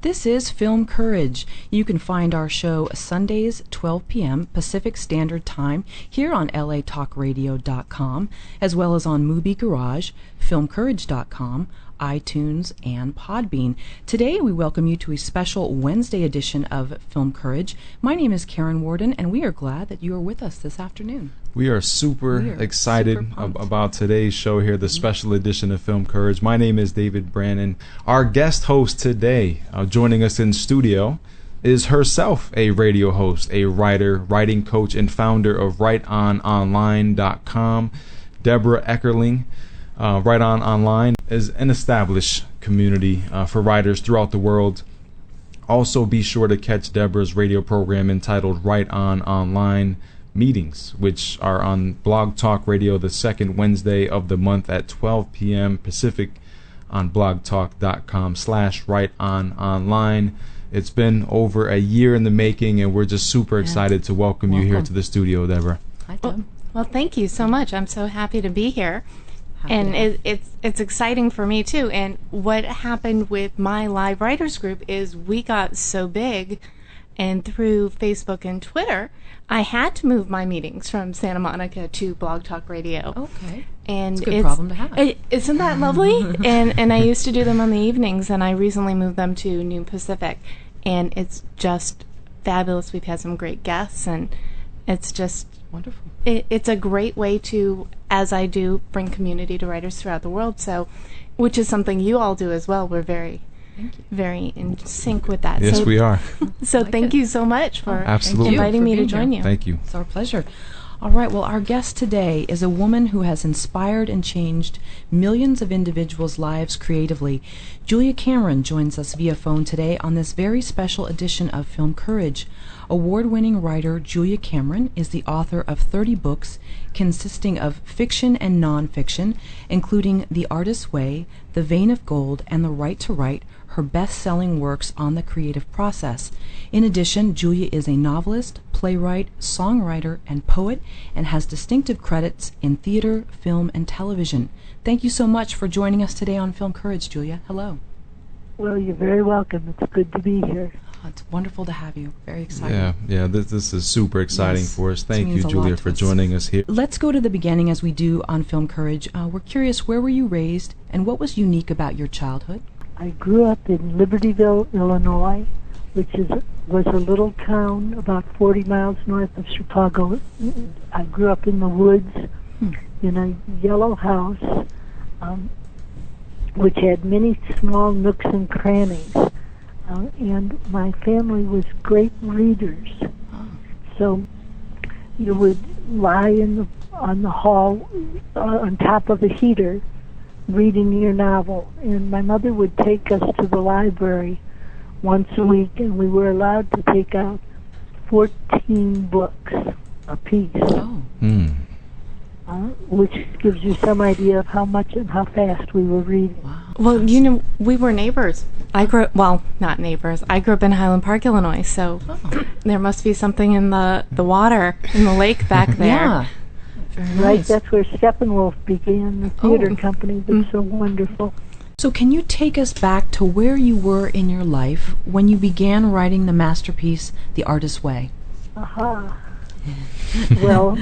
This is Film Courage. You can find our show Sundays, 12 p.m. Pacific Standard Time here on latalkradio.com, as well as on Mubi Garage, filmcourage.com, iTunes, and Podbean. Today we welcome you to a special Wednesday edition of Film Courage. My name is Karen Warden, and we are glad that you are with us this afternoon. We are super excited about today's show here, the special edition of Film Courage. My name is David Brannon. Our guest host today, joining us in studio, is herself a radio host, a writer, writing coach, and founder of WriteOnOnline.com. Debra Eckerling. Write On Online is an established community for writers throughout the world. Also, be sure to catch Debra's radio program entitled Write On Online Meetings, which are on Blog Talk Radio the second Wednesday of the month at 12 p.m. Pacific on blogtalk.com/writeononline. It's been over a year in the making, and we're just super excited to welcome you here to the studio, Debra. Hi, Deb. Well, thank you so much. I'm so happy to be here. And it's exciting for me, too. And what happened with my live writers group is we got so big, and through Facebook and Twitter, I had to move my meetings from Santa Monica to Blog Talk Radio. Okay. And it's a good problem to have. Isn't that lovely? and I used to do them on the evenings, and I recently moved them to Noon Pacific. And it's just fabulous. We've had some great guests, and it's just wonderful. It's a great way to, as I do, bring community to writers throughout the world. So, which is something you all do as well. We're very in sync with that. Yes, we are. So thank you so much for inviting me to join you. Thank you. It's our pleasure. All right, well, our guest today is a woman who has inspired and changed millions of individuals' lives creatively. Julia Cameron joins us via phone today on this very special edition of Film Courage. Award-winning writer Julia Cameron is the author of 30 books consisting of fiction and nonfiction, including The Artist's Way, The Vein of Gold, and The Right to Write, her best-selling works on the creative process. In addition, Julia is a novelist, playwright, songwriter, and poet, and has distinctive credits in theater, film, and television. Thank you so much for joining us today on Film Courage, Julia. Hello. Well, you're very welcome. It's good to be here. It's wonderful to have you. Very exciting. Yeah. This is super exciting for us. Thank you, Julia, for joining us here. Let's go to the beginning, as we do on Film Courage. We're curious, where were you raised, and what was unique about your childhood? I grew up in Libertyville, Illinois, which was a little town about 40 miles north of Chicago. I grew up in the woods in a yellow house, which had many small nooks and crannies. And my family was great readers. So you would lie on the hall on top of a heater reading your novel. And my mother would take us to the library once a week, and we were allowed to take out 14 books a piece. Which gives you some idea of how much and how fast we were reading. Wow. Well, we were neighbors. Not neighbors. I grew up in Highland Park, Illinois, so there must be something in the water, in the lake back there. Yeah. Very nice. Right, that's where Steppenwolf began, the theater company that's so wonderful. So can you take us back to where you were in your life when you began writing the masterpiece, The Artist's Way? Well,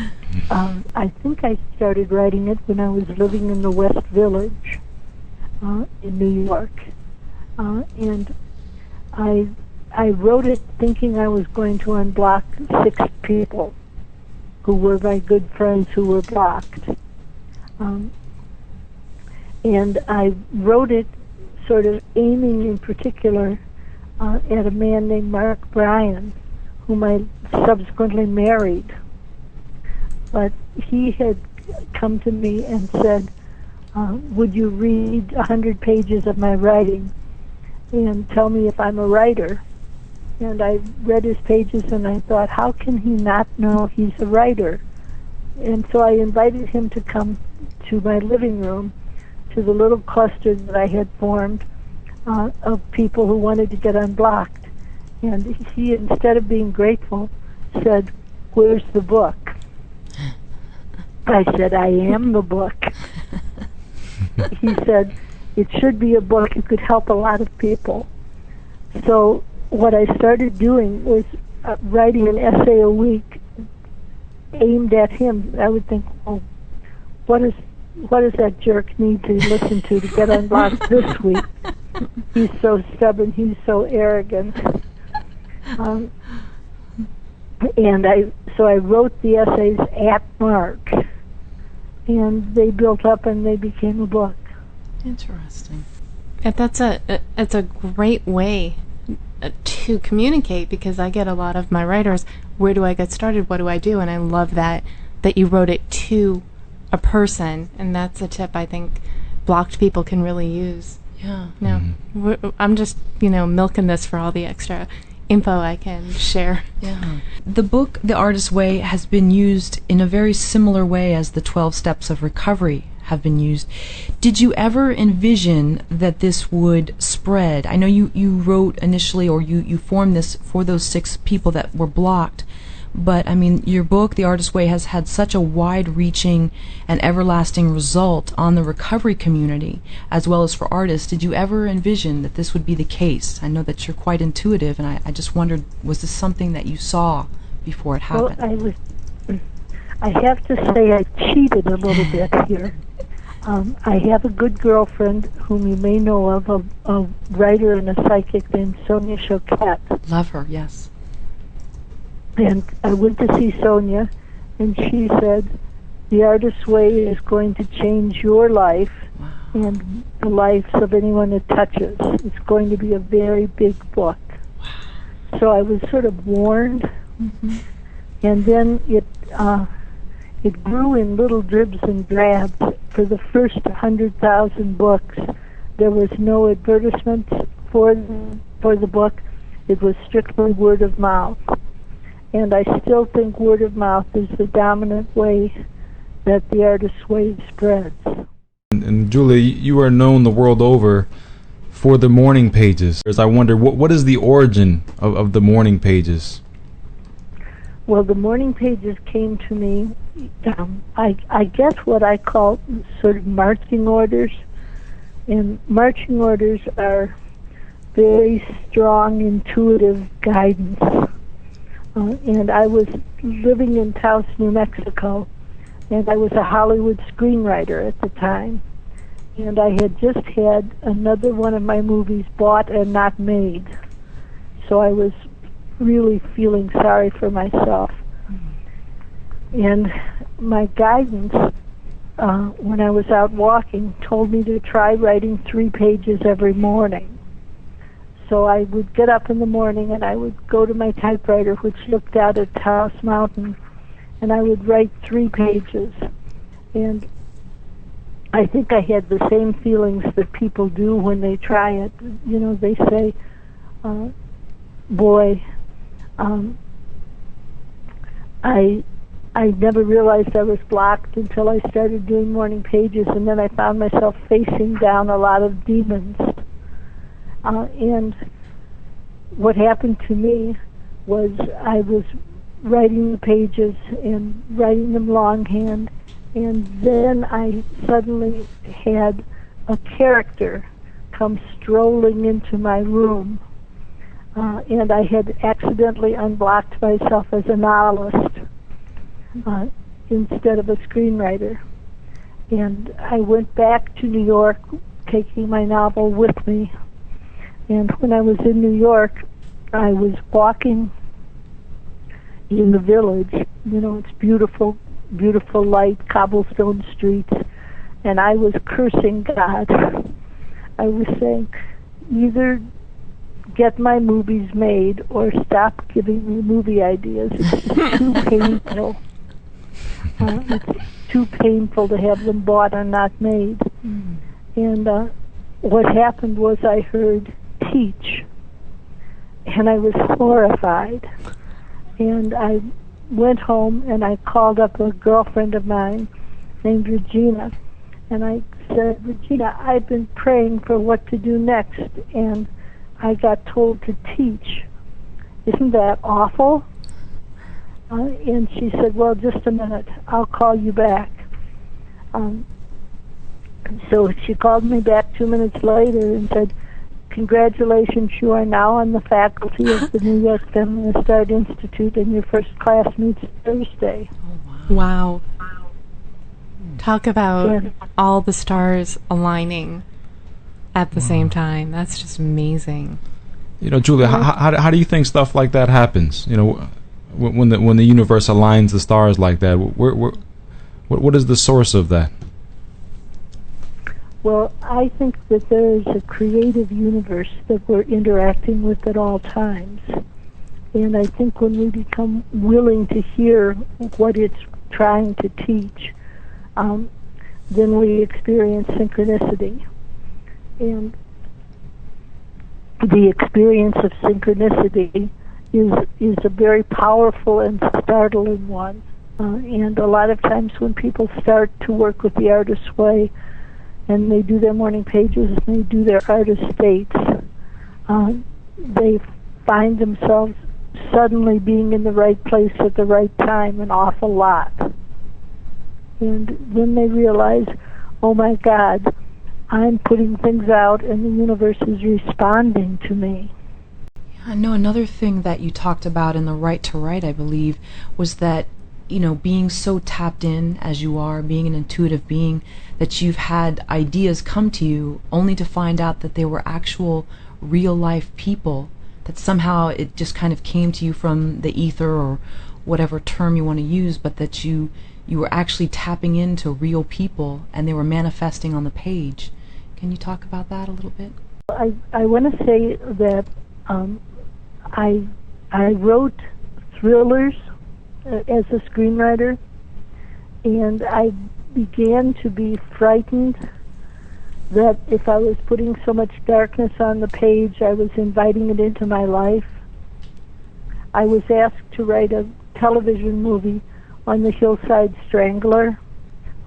I think I started writing it when I was living in the West Village in New York. And I wrote it thinking I was going to unblock 6 people who were my good friends who were blocked. And I wrote it sort of aiming in particular at a man named Mark Bryan, whom I subsequently married. But he had come to me and said, would you read 100 pages of my writing and tell me if I'm a writer? And I read his pages and I thought, how can he not know he's a writer? And so I invited him to come to my living room, to the little cluster that I had formed of people who wanted to get unblocked. And he, instead of being grateful, said, where's the book? I said, I am the book. He said, it should be a book. It could help a lot of people. So what I started doing was writing an essay a week aimed at him. I would think, oh, what does that jerk need to listen to get unblocked this week? He's so stubborn. He's so arrogant. And I wrote the essays at Mark, and they built up and they became a book. Interesting. That's a great way to communicate, because I get a lot of my writers, where do I get started? What do I do? And I love that you wrote it to a person, and that's a tip I think blocked people can really use. Yeah. No, I'm just milking this for all the extra info I can share. Yeah. The book, The Artist's Way, has been used in a very similar way as the 12 Steps of Recovery have been used. Did you ever envision that this would spread? I know you wrote initially, or you formed this for those 6 people that were blocked, but I mean, your book, The Artist's Way, has had such a wide-reaching and everlasting result on the recovery community as well as for artists. Did you ever envision that this would be the case? I know that you're quite intuitive, and I just wondered, was this something that you saw before it happened? Well, I have to say I cheated a little bit here. I have a good girlfriend whom you may know of, a writer and a psychic named Sonia Choquette. Love her, yes. And I went to see Sonia, and she said, The Artist's Way is going to change your life and the lives of anyone it touches. It's going to be a very big book. So I was sort of warned, and then it grew in little dribs and drabs. For the first 100,000 books, there was no advertisement for the book. It was strictly word of mouth. And I still think word of mouth is the dominant way that The Artist's Way spreads. And Julia, you are known the world over for the morning pages. I wonder, what is the origin of the morning pages? Well, the morning pages came to me, I get what I call sort of marching orders. And marching orders are very strong, intuitive guidance. And I was living in Taos, New Mexico, and I was a Hollywood screenwriter at the time. And I had just had another one of my movies bought and not made. So I was really feeling sorry for myself. And my guidance, when I was out walking, told me to try writing 3 pages every morning. So I would get up in the morning and I would go to my typewriter, which looked out at Taos Mountain, and I would write 3 pages. And I think I had the same feelings that people do when they try it. You know, they say, boy, I never realized I was blocked until I started doing morning pages, and then I found myself facing down a lot of demons. And what happened to me was I was writing the pages and writing them longhand, and then I suddenly had a character come strolling into my room, and I had accidentally unblocked myself as a novelist instead of a screenwriter. And I went back to New York, taking my novel with me. And when I was in New York, I was walking in the village. You know, it's beautiful, beautiful light, cobblestone streets. And I was cursing God. I was saying, either get my movies made or stop giving me movie ideas. It's too painful. It's too painful to have them bought and not made. And what happened was I heard teach, and I was horrified. And I went home and I called up a girlfriend of mine named Regina, and I said, Regina, I've been praying for what to do next, and I got told to teach. Isn't that awful? And she said, well, just a minute, I'll call you back. So she called me back 2 minutes later and said, congratulations, you are now on the faculty of the New York Feminist Art Institute, and your first class meets Thursday. Wow. Talk about all the stars aligning at the same time. That's just amazing. Julia, how do you think stuff like that happens? When the universe aligns the stars like that, what is the source of that? Well, I think that there is a creative universe that we're interacting with at all times. And I think when we become willing to hear what it's trying to teach, then we experience synchronicity. And the experience of synchronicity is a very powerful and startling one. And a lot of times when people start to work with the Artist's Way, and they do their morning pages, and they do their artist states, they find themselves suddenly being in the right place at the right time an awful lot. And then they realize, oh my God, I'm putting things out and the universe is responding to me. I know another thing that you talked about in the Right to Write, I believe, was that being so tapped in as you are, being an intuitive being, that you've had ideas come to you only to find out that they were actual real life people, that somehow it just kind of came to you from the ether or whatever term you want to use, but that you were actually tapping into real people and they were manifesting on the page. Can you talk about that a little bit? I want to say that I wrote thrillers as a screenwriter, and I began to be frightened that if I was putting so much darkness on the page, I was inviting it into my life. I was asked to write a television movie on the Hillside Strangler,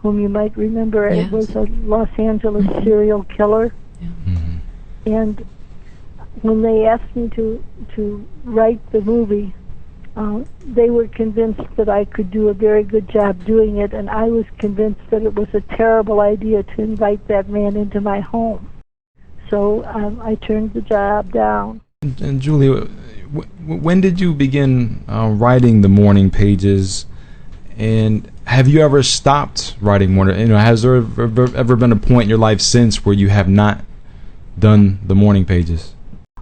whom you might remember. Yes. It was a Los Angeles serial killer. Yeah. Mm-hmm. And when they asked me to write the movie, they were convinced that I could do a very good job doing it, and I was convinced that it was a terrible idea to invite that man into my home. So I turned the job down. And Julia, when did you begin writing the morning pages, and have you ever stopped writing morning? Has there ever been a point in your life since where you have not done the morning pages?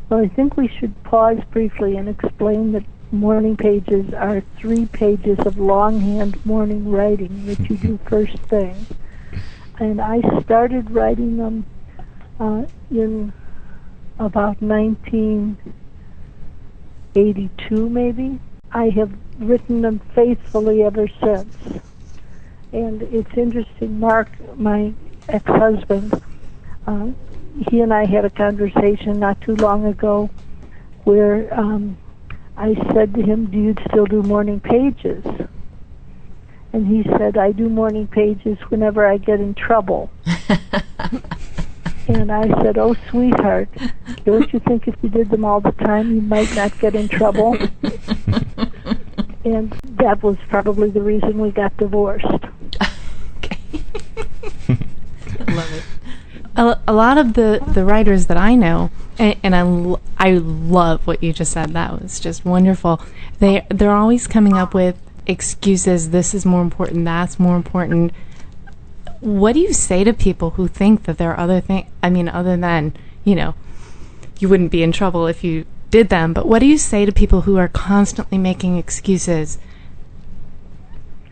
Well, I think we should pause briefly and explain that morning pages are 3 pages of longhand morning writing that you do first thing. And I started writing them in about 1982, maybe. I have written them faithfully ever since. And it's interesting, Mark, my ex-husband, he and I had a conversation not too long ago where I said to him, do you still do morning pages? And he said, I do morning pages whenever I get in trouble. And I said, oh, sweetheart, don't you think if you did them all the time, you might not get in trouble? And that was probably the reason we got divorced. Okay. Love it. A lot of the writers that I know, and I love what you just said. That was just wonderful. They're always coming up with excuses. This is more important. That's more important. What do you say to people who think that there are other things? I mean, other than you wouldn't be in trouble if you did them. But what do you say to people who are constantly making excuses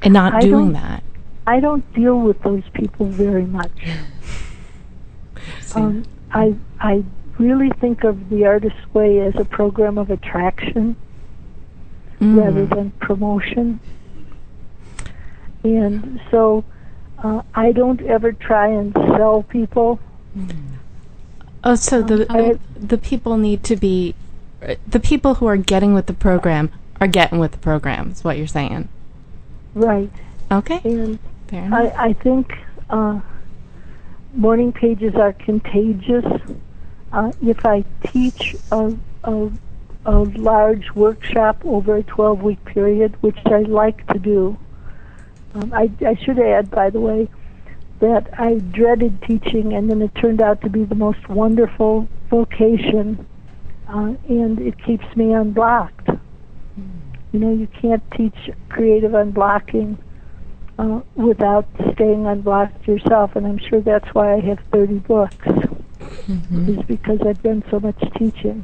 and not doing that? I don't deal with those people very much. I really think of the Artist's Way as a program of attraction rather than promotion. And so I don't ever try and sell people. Oh, so the people need to be, the people who are getting with the program are getting with the program, is what you're saying. Right. Okay. And fair enough. I think morning pages are contagious. If I teach a large workshop over a 12-week period, which I like to do, I should add, by the way, that I dreaded teaching, and then it turned out to be the most wonderful vocation, and it keeps me unblocked. You know, you can't teach creative unblocking without staying unblocked yourself, and I'm sure that's why I have 30 books, is because I've done so much teaching.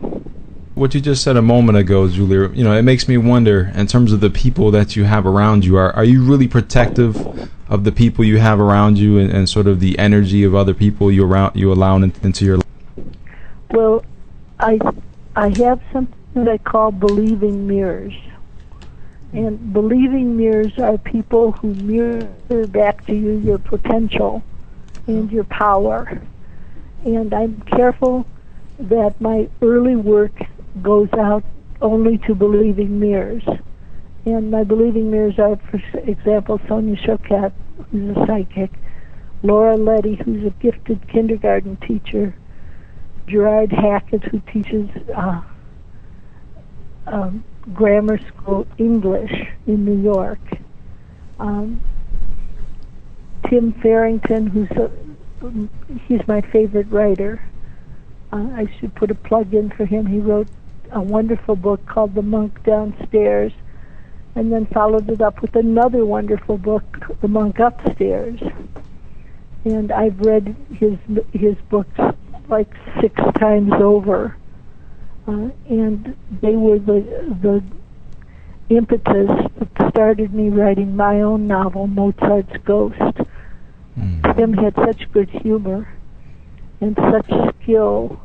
What you just said a moment ago, Julia, you know, it makes me wonder, in terms of the people that you have around you, are you really protective of the people you have around you, and sort of the energy of other people you allow into your life? Well, I have something that I call believing mirrors. And believing mirrors are people who mirror back to you your potential and your power. And I'm careful that my early work goes out only to believing mirrors. And my believing mirrors are, for example, Sonia Choquette, who's a psychic, Laura Letty, who's a gifted kindergarten teacher, Gerard Hackett, who teaches grammar school English in New York, Tim Farrington, he's my favorite writer. I should put a plug in for him. He wrote a wonderful book called The Monk Downstairs, and then followed it up with another wonderful book, The Monk Upstairs. And I've read his books like 6 times over. And they were the impetus that started me writing my own novel, Mozart's Ghost. Tim had such good humor and such skill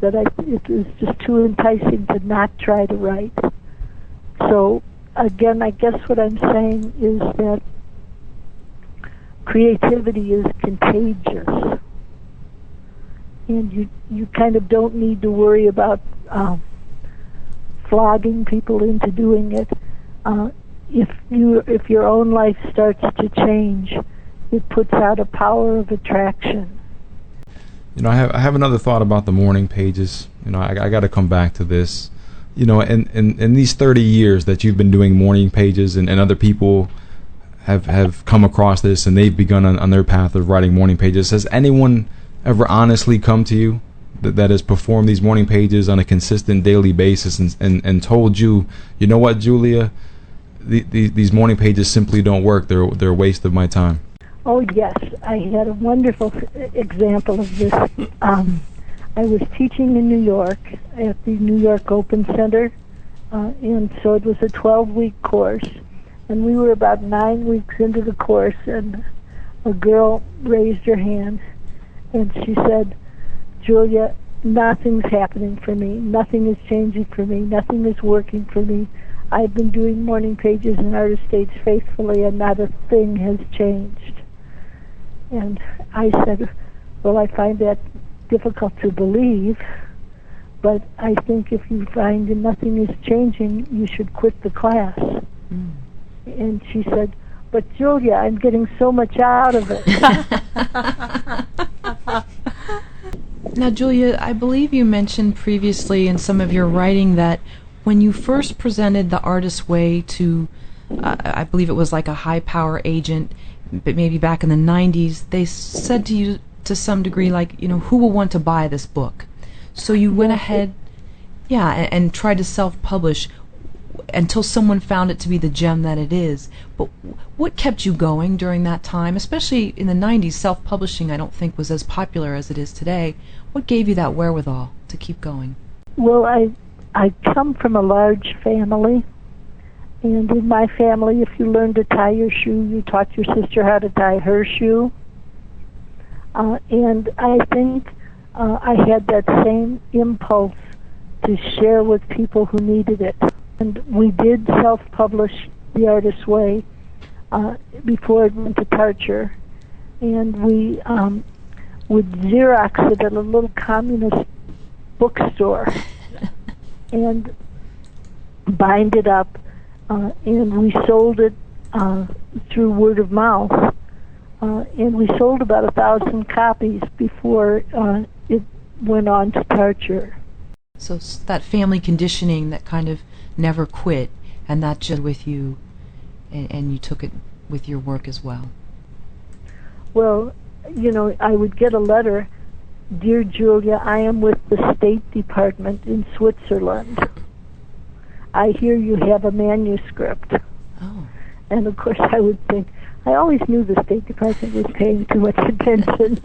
that it was just too enticing to not try to write. So, again, I guess what I'm saying is that creativity is contagious. And you kind of don't need to worry about flogging people into doing it. If your own life starts to change, it puts out a power of attraction. You know, I have another thought about the morning pages. You know, I got to come back to this. You know, in these 30 years that you've been doing morning pages, and other people have come across this and they've begun on their path of writing morning pages, has anyone ever honestly come to you that has performed these morning pages on a consistent daily basis and told you, you know what, Julia, these morning pages simply don't work. They're a waste of my time? Oh, yes. I had a wonderful example of this. I was teaching in New York at the New York Open Center, and so it was a 12-week course, and we were about 9 weeks into the course, and a girl raised her hand, and she said, Julia, nothing's happening for me. Nothing is changing for me. Nothing is working for me. I've been doing morning pages and artist dates faithfully, and not a thing has changed. And I said, well, I find that difficult to believe, but I think if you find that nothing is changing, you should quit the class. And she said, but Julia, I'm getting so much out of it. Now, Julia, I believe you mentioned previously in some of your writing that when you first presented the artist's way to, I believe it was like a high-power agent, but maybe back in the 90s, they said to you to some degree, like, you know, who will want to buy this book? So you went ahead, and tried to self-publish until someone found it to be the gem that it is. But what kept you going during that time? Especially in the 90s, self-publishing I don't think was as popular as it is today. What gave you that wherewithal to keep going? Well, I come from a large family, and in my family, if you learned to tie your shoe, you taught your sister how to tie her shoe. And I think I had that same impulse to share with people who needed it. And we did self-publish The Artist's Way before it went to Tarcher. And we would Xerox it at a little communist bookstore and bind it up. And we sold it through word of mouth. And we sold about 1,000 copies before it went on to Tarcher. So that family conditioning that kind of never quit, and that just with you, and you took it with your work as well. Well, you know, I would get a letter Dear Julia, I am with the State Department in Switzerland. I hear you have a manuscript. Oh. And of course I would think, I always knew the State Department was paying too much attention.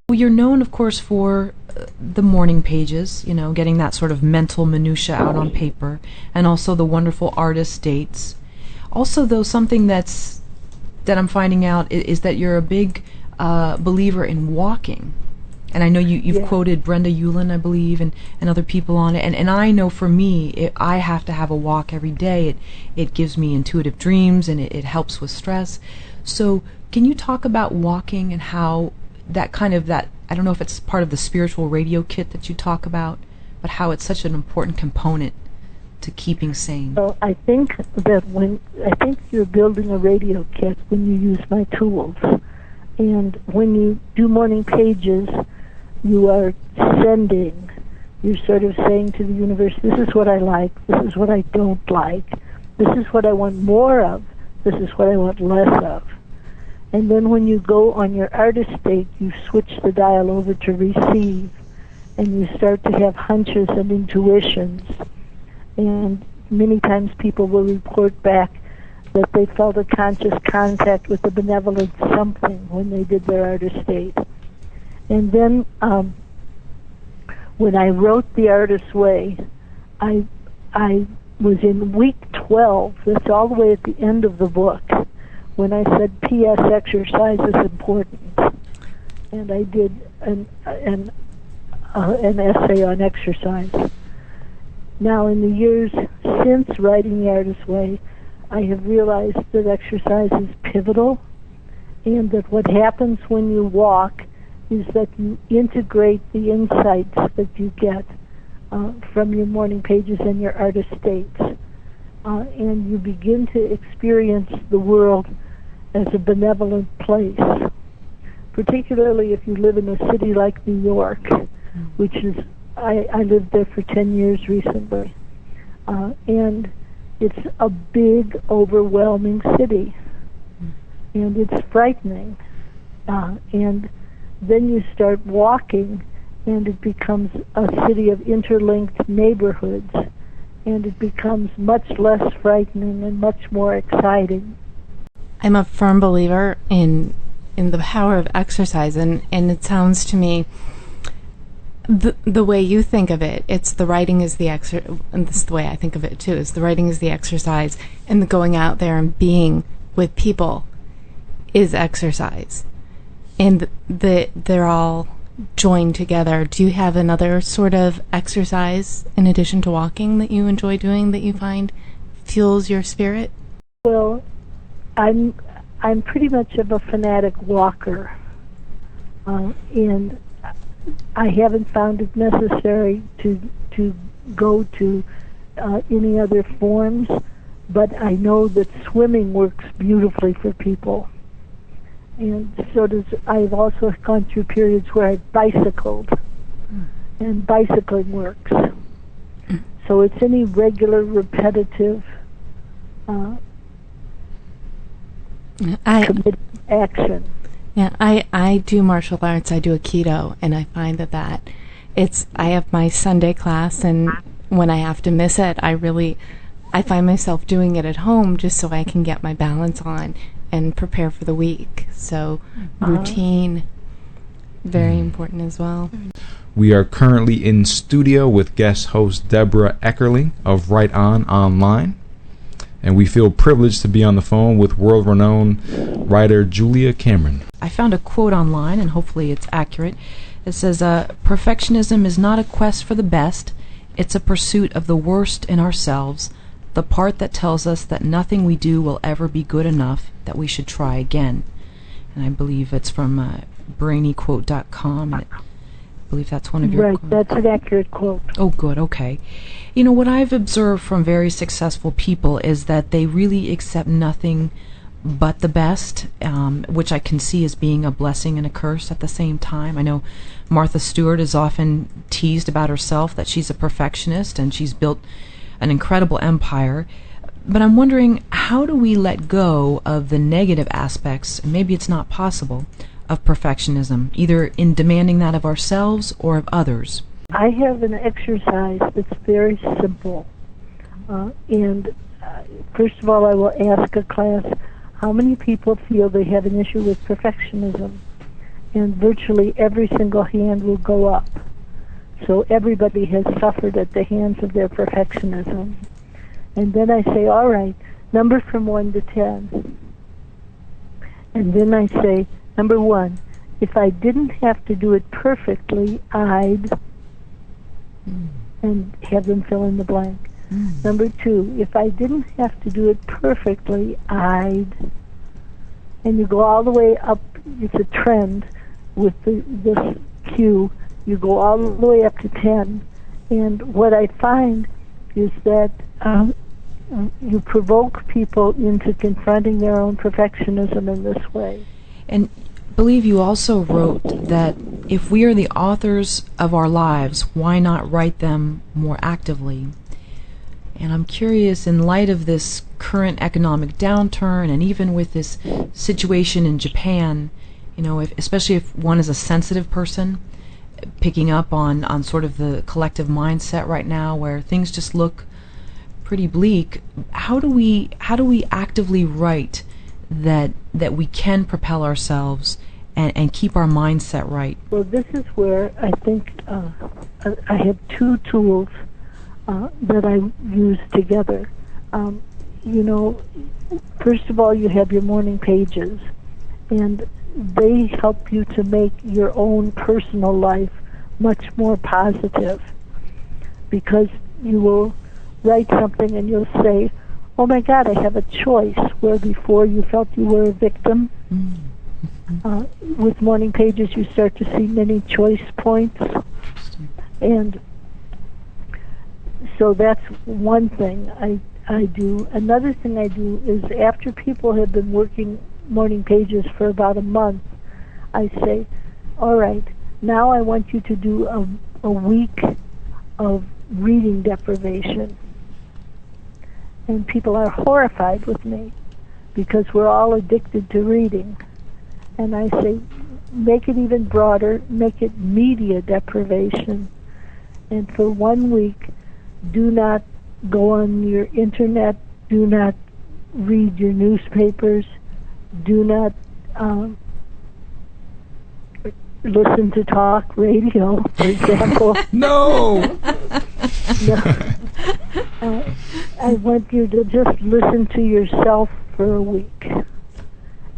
Well, you're known, of course, for the morning pages, getting that sort of mental minutia out on paper, and also the wonderful artist dates. Also, though, something that I'm finding out is that you're a big believer in walking. And I know you've quoted Brenda Ullin, I believe, and other people on it. And I know for me, I have to have a walk every day. It gives me intuitive dreams, and it helps with stress. So can you talk about walking and how that I don't know if it's part of the spiritual radio kit that you talk about, but how it's such an important component to keeping sane? Well, I think you're building a radio kit when you use my tools. And when you do morning pages, you are you're sort of saying to the universe, this is what I like, this is what I don't like, this is what I want more of, this is what I want less of. And then when you go on your artist state, you switch the dial over to receive, and you start to have hunches and intuitions. And many times people will report back that they felt a conscious contact with a benevolent something when they did their artist state. And then when I wrote The Artist's Way, I was in week 12, that's all the way at the end of the book, when I said, P.S. exercise is important. And I did an essay on exercise. Now, in the years since writing The Artist's Way, I have realized that exercise is pivotal, and that what happens when you walk is that you integrate the insights that you get from your morning pages and your artist states. And you begin to experience the world as a benevolent place, particularly if you live in a city like New York, which is, I lived there for 10 years recently. And it's a big, overwhelming city, and it's frightening. And then you start walking, and it becomes a city of interlinked neighborhoods, and it becomes much less frightening and much more exciting. I'm a firm believer in the power of exercise, and it sounds to me, the way you think of it, it's the writing is the and this is the way I think of it too, is the writing is the exercise, and the going out there and being with people is exercise. And they're all joined together. Do you have another sort of exercise in addition to walking that you enjoy doing that you find fuels your spirit? Well, I'm pretty much of a fanatic walker, and I haven't found it necessary to go to any other forms, but I know that swimming works beautifully for people. And so I've also gone through periods where I've bicycled, and bicycling works. So it's any regular, repetitive, committed action. Yeah, I do martial arts. I do Aikido, and I find that I have my Sunday class, and when I have to miss it, I find myself doing it at home just so I can get my balance on and prepare for the week. So routine, very important as well. We are currently in studio with guest host Debra Eckerling of Write On Online, and we feel privileged to be on the phone with world-renowned writer Julia Cameron. I found a quote online, and hopefully it's accurate. It says, perfectionism is not a quest for the best, it's a pursuit of the worst in ourselves, the part that tells us that nothing we do will ever be good enough, that we should try again. And I believe it's from brainyquote.com, and I believe that's one of your quotes. Right, that's an accurate quote. Oh, good, okay. You know, what I've observed from very successful people is that they really accept nothing but the best, which I can see as being a blessing and a curse at the same time. I know Martha Stewart is often teased about herself that she's a perfectionist and she's built an incredible empire. But I'm wondering, how do we let go of the negative aspects, maybe it's not possible, of perfectionism, either in demanding that of ourselves or of others? I have an exercise that's very simple. First of all, I will ask a class, how many people feel they have an issue with perfectionism? And virtually every single hand will go up. So everybody has suffered at the hands of their perfectionism. And then I say, all right, number from 1 to 10. And then I say, number 1, if I didn't have to do it perfectly, I'd, and have them fill in the blank. Number 2, if I didn't have to do it perfectly, I'd, and you go all the way up. It's a trend with this cue. You go all the way up to 10. And what I find is that you provoke people into confronting their own perfectionism in this way. And I believe you also wrote that if we are the authors of our lives, why not write them more actively? And I'm curious, in light of this current economic downturn, and even with this situation in Japan, especially if one is a sensitive person, picking up on sort of the collective mindset right now, where things just look pretty bleak. How do we actively write that we can propel ourselves and keep our mindset right? Well, this is where I think I have 2 tools that I use together. First of all, you have your morning pages, and they help you to make your own personal life much more positive, because you will write something and you'll say, oh my God, I have a choice, where before you felt you were a victim. With morning pages, you start to see many choice points. And so that's one thing I do. Another thing I do is, after people have been working morning pages for about a month, I say, all right, now I want you to do a week of reading deprivation. And people are horrified with me, because we're all addicted to reading. And I say, make it even broader, make it media deprivation. And for 1 week, do not go on your internet, do not read your newspapers, do not listen to talk radio, for example. No! I want you to just listen to yourself for a week.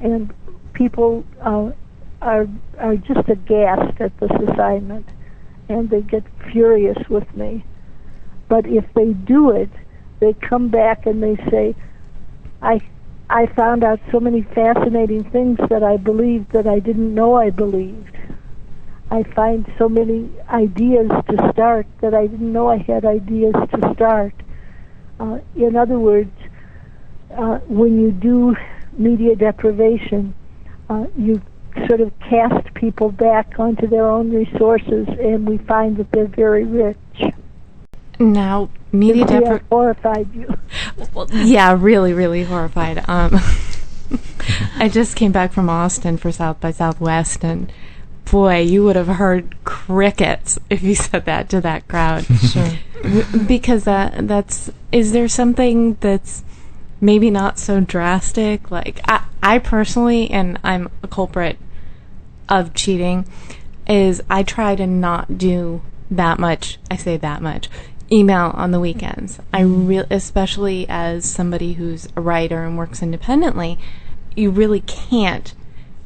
And people are just aghast at this assignment, and they get furious with me. But if they do it, they come back and they say, I found out so many fascinating things that I believed that I didn't know I believed. I find so many ideas to start that I didn't know I had ideas to start. In other words, when you do media deprivation, you sort of cast people back onto their own resources, and we find that they're very rich. Now, media deprivation horrified you. Well, yeah, really, really horrified. I just came back from Austin for South by Southwest, and boy, you would have heard crickets if you said that to that crowd. Sure. Because is there something that's maybe not so drastic? Like, I personally, and I'm a culprit of cheating, is I try to not do that much, I say that much, email on the weekends. Especially as somebody who's a writer and works independently, you really can't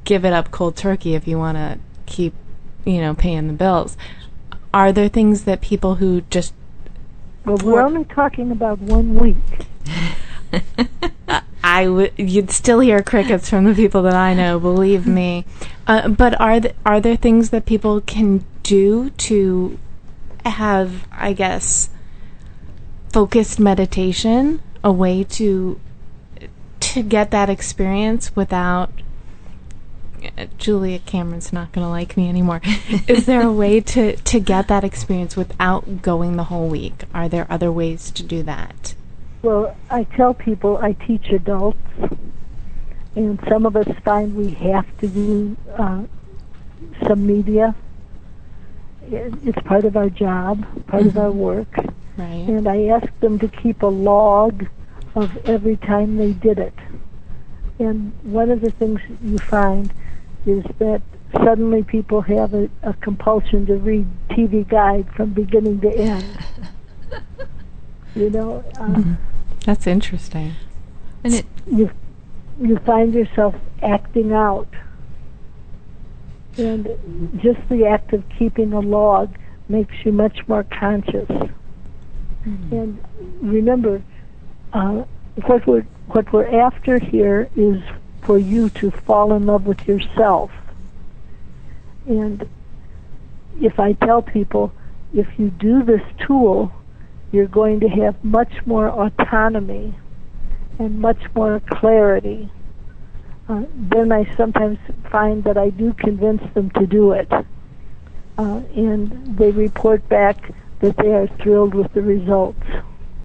give it up cold turkey if you want to keep, paying the bills. Are there things that people who just... Well, we're only talking about 1 week. You'd still hear crickets from the people that I know, believe me. But are there things that people can do to have, I guess, focused meditation, a way to get that experience without... Julia Cameron's not going to like me anymore. Is there a way to get that experience without going the whole week? Are there other ways to do that? Well, I tell people I teach adults, and some of us find we have to do some media. It's part of our job, part of our work. Right. And I asked them to keep a log of every time they did it. And one of the things you find is that suddenly people have a compulsion to read TV Guide from beginning to end. You know, That's interesting. And you find yourself acting out. And just the act of keeping a log makes you much more conscious. And remember, what we're after here is for you to fall in love with yourself. And if I tell people, if you do this tool, you're going to have much more autonomy and much more clarity. Then I sometimes find that I do convince them to do it. And they report back that they are thrilled with the results.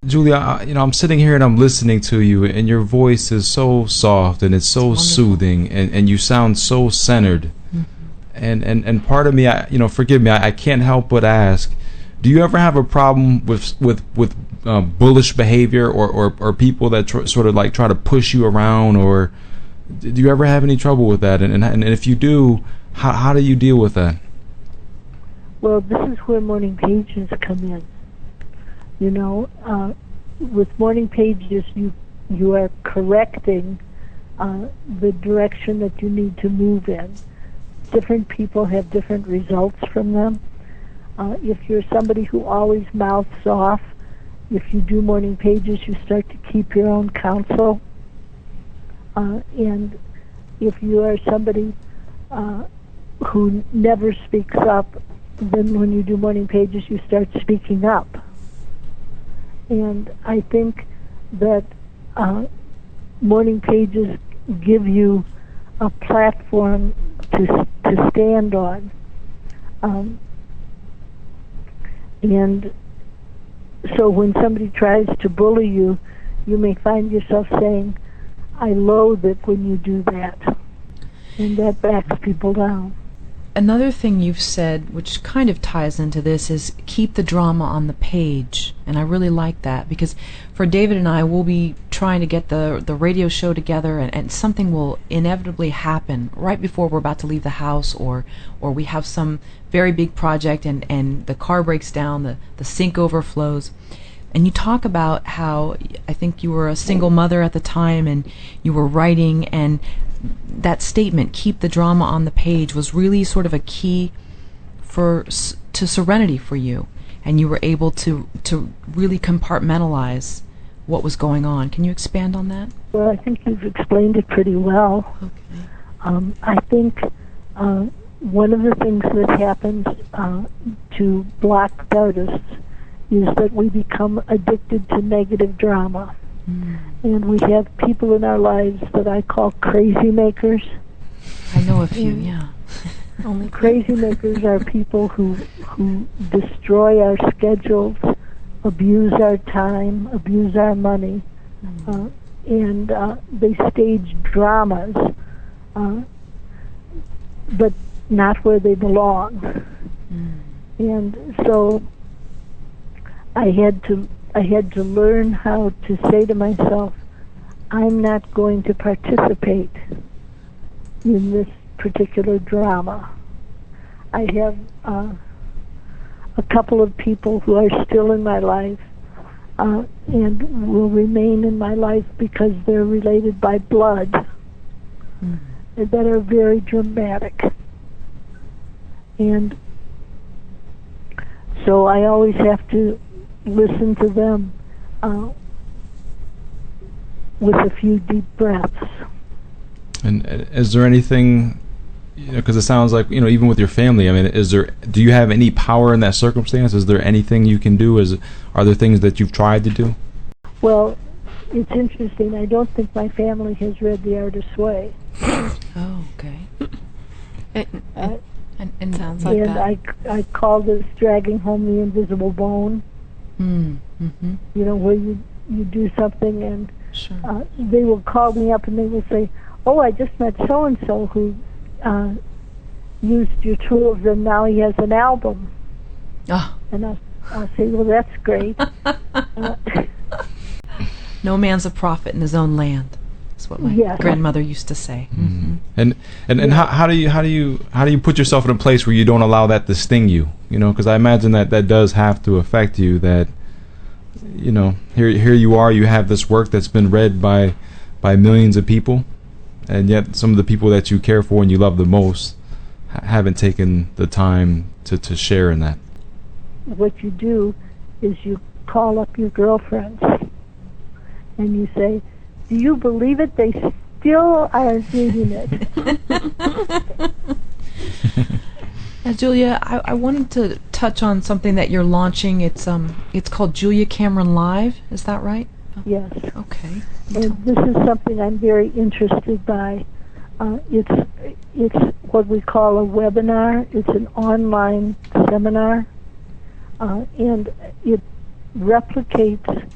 Julia, I'm sitting here and I'm listening to you, and your voice is so soft and it's so soothing, and you sound so centered. And part of me, forgive me, I can't help but ask, do you ever have a problem with bullish behavior or people that sort of like try to push you around, or do you ever have any trouble with that? And if you do, how do you deal with that? Well, this is where morning pages come in. You know, with morning pages, you are correcting the direction that you need to move in. Different people have different results from them. If you're somebody who always mouths off, if you do morning pages, you start to keep your own counsel. And if you are somebody who never speaks up, then when you do morning pages, you start speaking up. And I think that morning pages give you a platform to stand on. And so when somebody tries to bully you, you may find yourself saying, I loathe it when you do that. And that backs people down. Another thing you've said, which kind of ties into this, is keep the drama on the page. And I really like that, because for David and I, we'll be trying to get the radio show together, and something will inevitably happen right before we're about to leave the house, or we have some very big project and the car breaks down, the sink overflows. And you talk about how, I think you were a single mother at the time, and you were writing, and that statement, keep the drama on the page, was really sort of a key to serenity for you, and you were able to really compartmentalize what was going on. Can you expand on that? Well, I think you've explained it pretty well. Okay. I think one of the things that happens to black artists is that we become addicted to negative drama. And we have people in our lives that I call crazy makers. I know a few, yeah. Crazy makers are people who destroy our schedules, abuse our time, abuse our money, and they stage dramas, but not where they belong. And so I had to learn how to say to myself, I'm not going to participate in this particular drama. I have a couple of people who are still in my life and will remain in my life because they're related by blood, that are very dramatic. And so I always have to listen to them with a few deep breaths. And is there anything, because it sounds like, even with your family, I mean, do you have any power in that circumstance? Is there anything you can do? Are there things that you've tried to do? Well, it's interesting. I don't think my family has read The Artist's Way. Oh, okay. It sounds like that. And I call this dragging home the invisible bone. Mm-hmm. Where you do something and Sure. They will call me up and they will say, oh, I just met so-and-so who used your tools, and now he has an album. Oh. And I'll say, well, that's great. No man's a prophet in his own land. That's what my Yes. grandmother used to say. Mm-hmm. And how do you put yourself in a place where you don't allow that to sting you? You know, because I imagine that does have to affect you. That, you know, here you are, you have this work that's been read by millions of people, and yet some of the people that you care for and you love the most haven't taken the time to share in that. What you do is you call up your girlfriends and you say, do you believe it? They still are reading it. Now, Julia, I wanted to touch on something that you're launching. It's called Julia Cameron Live. Is that right? Yes. Okay. And this is something I'm very interested by. It's what we call a webinar. It's an online seminar, and it replicates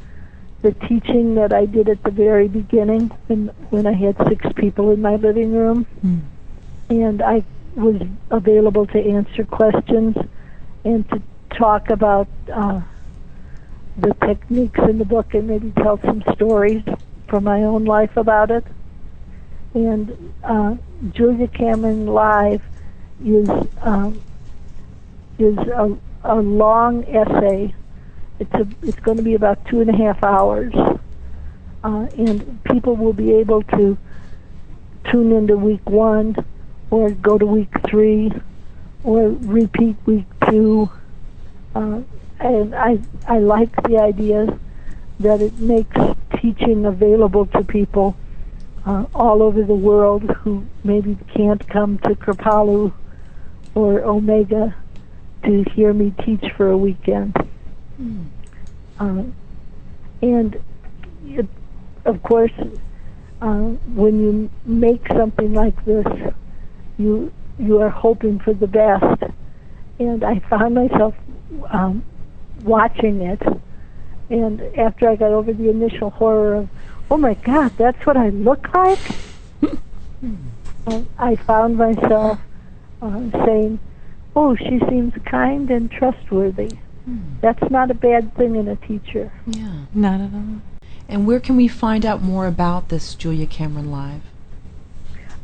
the teaching that I did at the very beginning when I had 6 people in my living room. And I was available to answer questions and to talk about the techniques in the book and maybe tell some stories from my own life about it. And Julia Cameron Live is a long essay. It's going to be about 2.5 hours, and people will be able to tune into week 1, or go to week 3, or repeat week 2. And I like the idea that it makes teaching available to people all over the world who maybe can't come to Kripalu or Omega to hear me teach for a weekend. And of course, when you make something like this, you are hoping for the best. And I found myself watching it, and after I got over the initial horror of, oh my God, that's what I look like, I found myself saying, oh, she seems kind and trustworthy. That's not a bad thing in a teacher. Yeah, not at all. And where can we find out more about this Julia Cameron Live?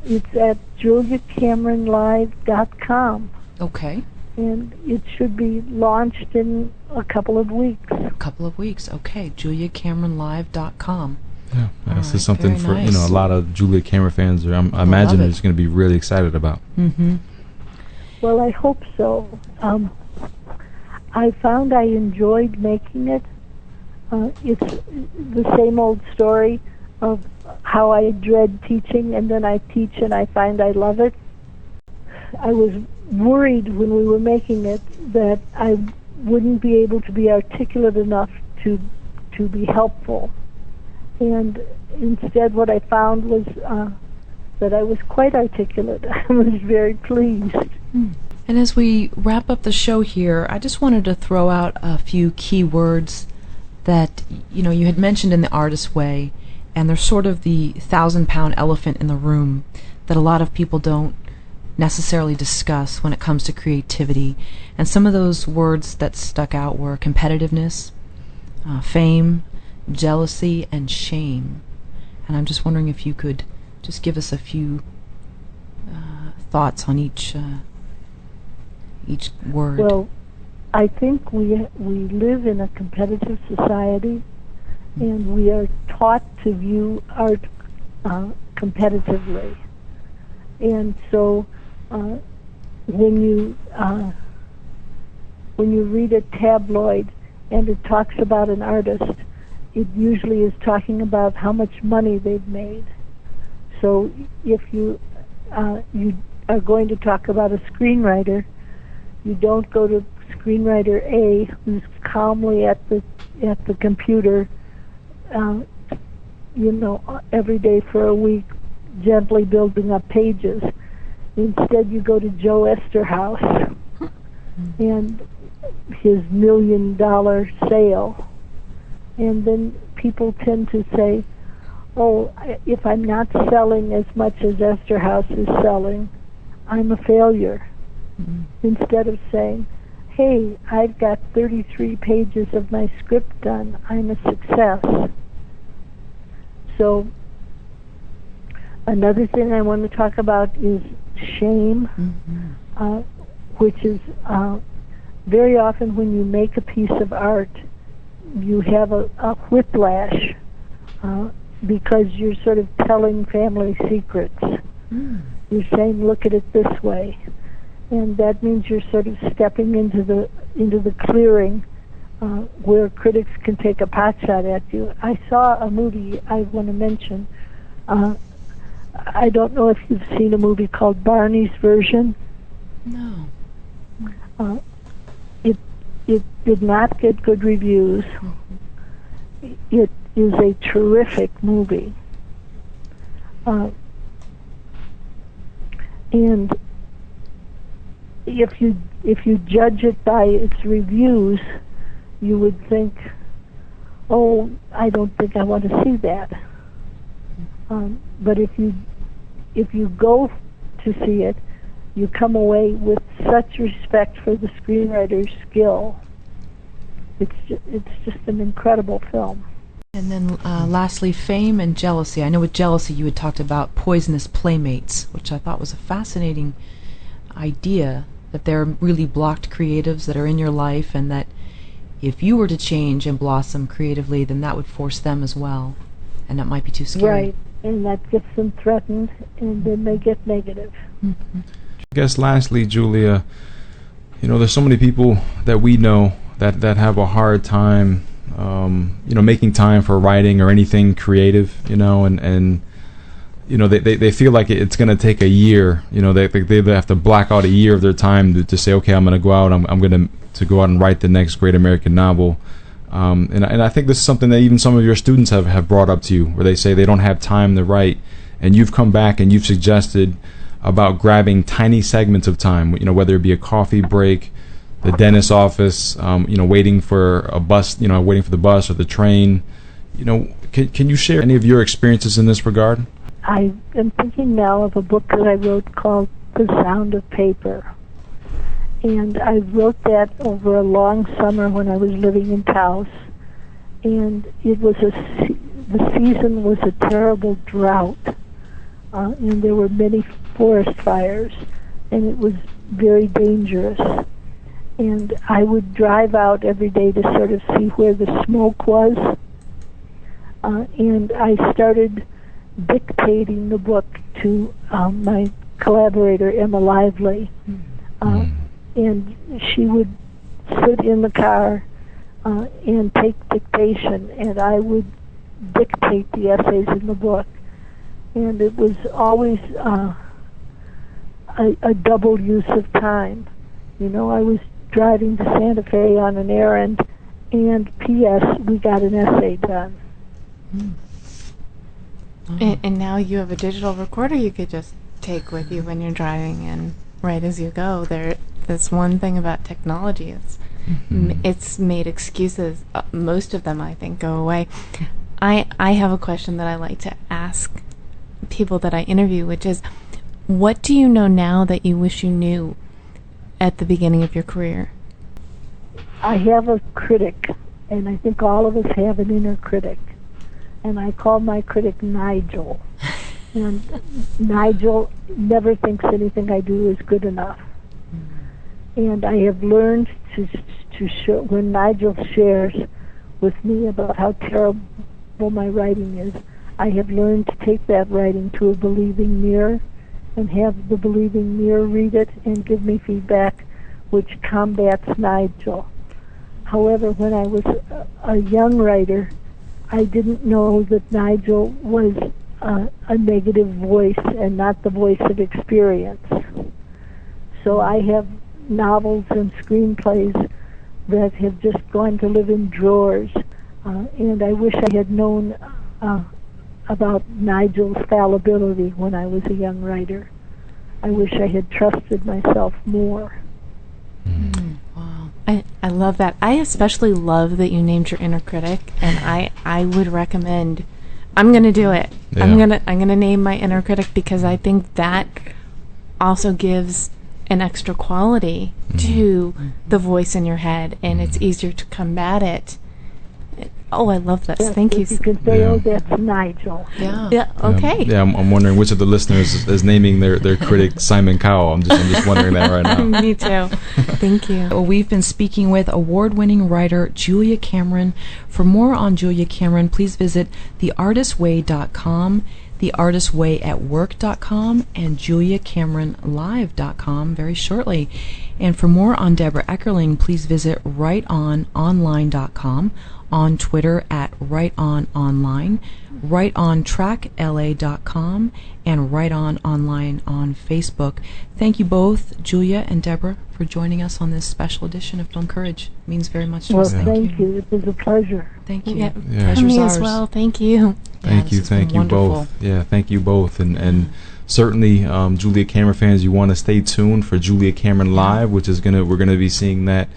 It's at juliacameronlive.com. Okay. And it should be launched in a couple of weeks. A couple of weeks. Okay, juliacameronlive.com. Yeah, this is something for nice. a lot of Julia Cameron fans. I imagine are just going to be really excited about. Mm-hmm. Well, I hope so. I found I enjoyed making it. It's the same old story of how I dread teaching, and then I teach and I find I love it. I was worried when we were making it that I wouldn't be able to be articulate enough to be helpful. And instead what I found was that I was quite articulate. I was very pleased. And as we wrap up the show here, I just wanted to throw out a few key words that you had mentioned in the Artist Way, and they're sort of the 1,000-pound elephant in the room that a lot of people don't necessarily discuss when it comes to creativity. And some of those words that stuck out were competitiveness, fame, jealousy, and shame. And I'm just wondering if you could just give us a few thoughts on each word. Well, I think we live in a competitive society, and we are taught to view art competitively. And so when you read a tabloid and it talks about an artist, it usually is talking about how much money they've made. So if you are going to talk about a screenwriter, you don't go to screenwriter A, who's calmly at the computer, every day for a week, gently building up pages. Instead, you go to Joe Esterhaus and his $1 million sale, and then people tend to say, "Oh, if I'm not selling as much as Esterhaus is selling, I'm a failure." instead of saying, hey, I've got 33 pages of my script done, I'm a success. So another thing I want to talk about is shame, which is very often when you make a piece of art, you have a whiplash because you're sort of telling family secrets. You're saying, look at it this way. And that means you're sort of stepping into the clearing where critics can take a pot shot at you. I saw a movie I want to mention. I don't know if you've seen a movie called Barney's Version. No. It did not get good reviews. It is a terrific movie. And if you judge it by its reviews, you would think, oh, I don't think I want to see that. But if you go to see it, you come away with such respect for the screenwriter's skill. It's just an incredible film. And then lastly, fame and jealousy. I know with jealousy you had talked about poisonous playmates, which I thought was a fascinating idea, that there are really blocked creatives that are in your life, and that if you were to change and blossom creatively, then that would force them as well, and that might be too scary. Right, and that gets them threatened, and then they get negative. I guess lastly, Julia, there's so many people that we know that have a hard time, making time for writing or anything creative, and they feel like it's going to take a year. They have to block out a year of their time to say, okay, I'm going to go out. I'm going to go out and write the next great American novel. And I think this is something that even some of your students have brought up to you, where they say they don't have time to write, and you've come back and you've suggested about grabbing tiny segments of time, whether it be a coffee break, the dentist's office, waiting for a bus, waiting for the bus or the train. Can you share any of your experiences in this regard? I am thinking now of a book that I wrote called The Sound of Paper. And I wrote that over a long summer when I was living in Taos. And it was the season was a terrible drought. And there were many forest fires. And it was very dangerous. And I would drive out every day to sort of see where the smoke was. And I started dictating the book to my collaborator, Emma Lively. And she would sit in the car and take dictation, and I would dictate the essays in the book. And it was always a double use of time. I was driving to Santa Fe on an errand, and P.S., we got an essay done. And now you have a digital recorder you could just take with you when you're driving and write as you go. That's one thing about technology. It's made excuses, most of them I think, go away. I have a question that I like to ask people that I interview, which is, what do you know now that you wish you knew at the beginning of your career? I have a critic, and I think all of us have an inner critic. And I call my critic Nigel. And Nigel never thinks anything I do is good enough. And I have learned to show, when Nigel shares with me about how terrible my writing is, I have learned to take that writing to a believing mirror and have the believing mirror read it and give me feedback which combats Nigel. However, when I was a young writer, I didn't know that Nigel was a negative voice and not the voice of experience. So I have novels and screenplays that have just gone to live in drawers, and I wish I had known about Nigel's fallibility when I was a young writer. I wish I had trusted myself more. Wow. I love that. I especially love that you named your inner critic, and I would recommend, I'm going to do it. Yeah. I'm going to name my inner critic, because I think that also gives an extra quality to the voice in your head, and it's easier to combat it. Oh, I love this. Yes, Thank you. You can say, "Oh, that's Nigel." Yeah. Okay. Yeah, I'm wondering which of the listeners is naming their critic Simon Cowell. I'm just wondering that right now. Me too. Thank you. Well, we've been speaking with award-winning writer Julia Cameron. For more on Julia Cameron, please visit theartistway.com, theartistwayatwork.com, and juliacameronlive.com very shortly. And for more on Debra Eckerling, please visit writeononline.com, on Twitter at writeononline, writeontrackla.com, and writeononline on Facebook. Thank you both, Julia and Debra, for joining us on this special edition of Film Courage. It means very much to Well, us. thank you. It was a pleasure. Thank you. Yeah. Pleasure's Me ours. as well. Thank you. Thank you, this has been thank you wonderful. both. Yeah, thank you both, and certainly, Julia Cameron fans, you want to stay tuned for Julia Cameron Live, which is we're gonna be seeing that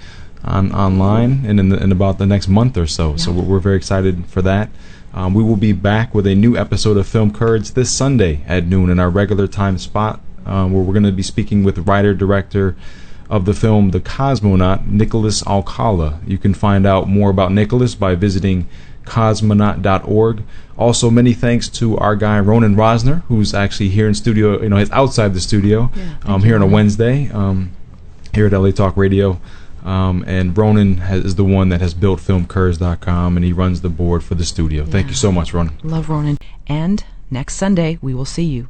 online and in about the next month or so. So we're very excited for that. We will be back with a new episode of Film Courage this Sunday at noon in our regular time spot, where we're going to be speaking with writer-director of the film The Cosmonaut, Nicholas Alcala. You can find out more about Nicholas by visiting cosmonaut.org. Also, many thanks to our guy Ronan Rosner, who's actually here in studio. He's outside the studio here on a Wednesday here at LA Talk Radio. And Ronan is the one that has built filmcourage.com, and he runs the board for the studio. Thank you so much, Ronan. Love Ronan. And next Sunday, we will see you.